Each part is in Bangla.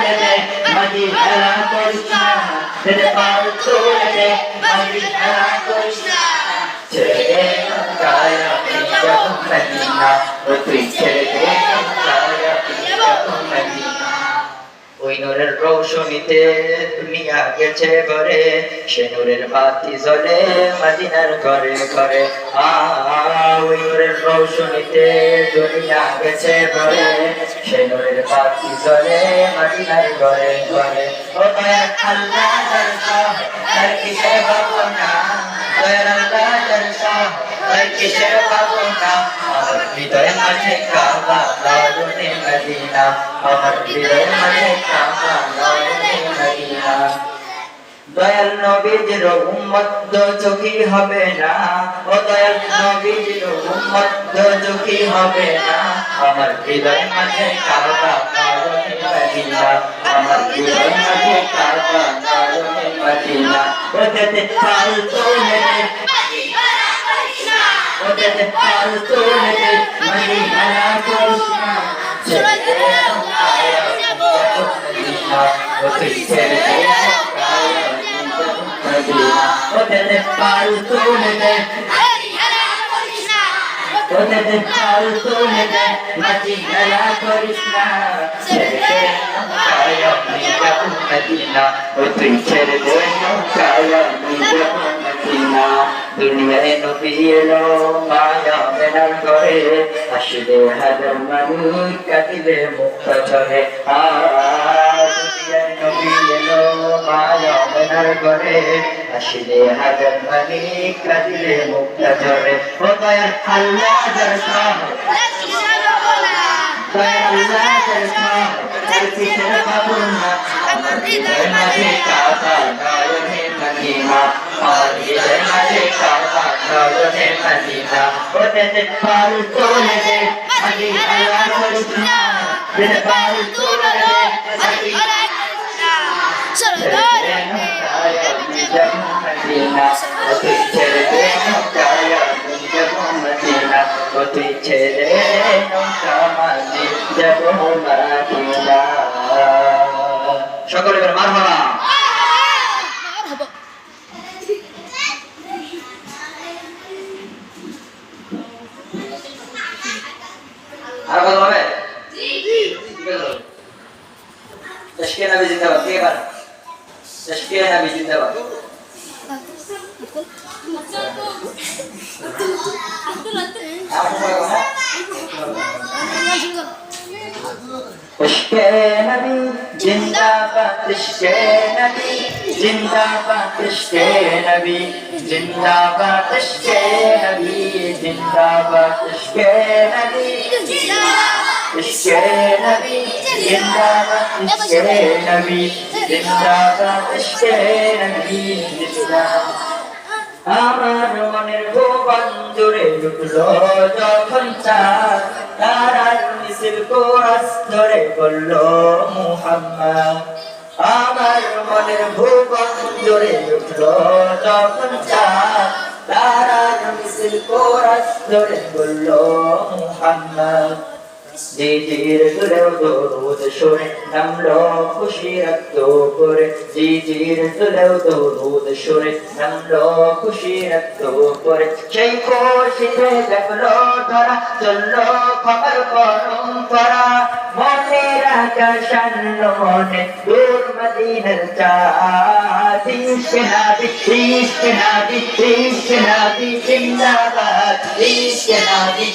তুলে দে মাঝি খেলা করিস না ছেড়ে পাল তুলে দে মাঝি খেলা করিস না ছেড়ে দে নৌকায় আমি যাব মদিনা ও তুই ছেড়ে দে নৌকায় আমি যাব মদিনা ওই নূরের রৌশনীতে দুনিয়া গেছে ভরে সে নূরের বাতি জ্বলে মদিনার ঘরে ঘরে ওই নূরের রৌশনীতে দুনিয়া গেছে ভরে সে নূরের বাতি জ্বলে মদিনার ঘরে ঘরে ও দয়ার আল্লাহ দরকার তার কিসের ভাবনা দয়ার আল্লাহ দরকার তার কিসের ভাবনা আমার হৃদয়ের মাঝে কাবা দারুনে মদিনা আমার হৃদয়ের মাঝে কাবা দারুনে মদিনা দয়াল নবীজির উম্মত দুঃখী হবে না ও দয়াল নবীজির উম্মত দুঃখী হবে না আমার হৃদয়ের মাঝে কাবা দারুনে মদিনা আমার হৃদয়ের মাঝে কাবা দারুনে মদিনা ওতে পাল তুলে দে ওতে পাল তুলে দে মাঝি খেলা করিস না ছেড়ে দে নৌকায় আমি যাব মদিনা ও তুই ছেড়ে দে নৌকায় আমি যাব মদিনা ওতে পাল তুলে দে ওতে পাল তুলে দে মাঝি খেলা করিস না ছেড়ে দে নৌকায় আমি যাব মদিনা ও তুই ছেড়ে দে নৌকায় আমি যাব মদিনা দুনিয়ায় নবী এলো মায়া মেনার ঘরে আসলে হাজার মানুষ কাটিলে মুক্ত ঝরে দুনিয়ায় নবী এলো মায়া মেনার ঘরে আসলে হাজার মানুষ কাটিলে মুক্ত ঝরে ও দয়ার আল্লাহ দরকার দয়ার আল্লাহ দরকার তার কিসের ভাবনা আমার হৃদয়ের মাঝে কাবা দারুনে মদিনা আমার হৃদয়ের মাঝে কাবা দারুনে মদিনা ওতে পাল তুলে দে মাঝি খেলা করিস না ছেড়ে পাল তুলে দে মাঝি খেলা করিস না ছেড়ে দে নৌকায় আমি যাব মদিনা ও তুই ছেড়ে দে নৌকায় আমি যাব মদিনা ও তুই ছেড়ে দে নৌকায় আমি যাব মদিনা সকলে বলে মারহাবা আর বলো হবে জি জি তশকিয়া নবী জিন্দাবাদ কে বার তশকিয়া নবী জিন্দাবাদ इश्क़े नबी जिंदाबाद इश्क़े नबी जिंदाबाद इश्क़े नबी जिंदाबाद इश्क़े नबी जिंदाबाद इश्क़े नबी इश्क़े नबी जिंदाबाद इश्क़े नबी जिंदाबाद इश्क़े नबी जिंदाबाद আমার মনের ভুবন জুড়ে উঠলো যখন চাঁদ তারার মিছিল কোরাস ধরে বললো মুহাম্মদ আমার মনের ভুবন জুড়ে উঠলো যখন চাঁদ তারার মিছিল কোরাস ধরে বললো মুহাম্মদ জিজির তুলেও দরুদ শুনে নামলো খুশি রক্ত করে জিজির তুলেও দরুদ শুনে নামলো খুশি রক্ত করে সেই খুশিতে দেখলো ধরা চললো খবর পরম্পরা মনে রাখা শান্ন মনে দূর মদিনার চাঁদ ইশকে নবী ইশকে নবী ইশকে নবী জিন্দাবাদ ইশকে নবী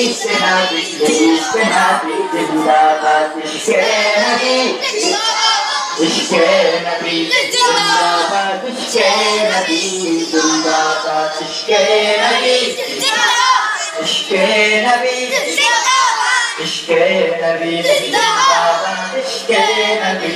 ইশকে নবী ইশকে नबी जिंदाबाद इश्क़े नबी इश्क़े नबी जिंदाबाद इश्क़े नबी जिंदाबाद इश्क़े नबी इश्क़े नबी इश्क़े नबी जिंदाबाद इश्क़े नबी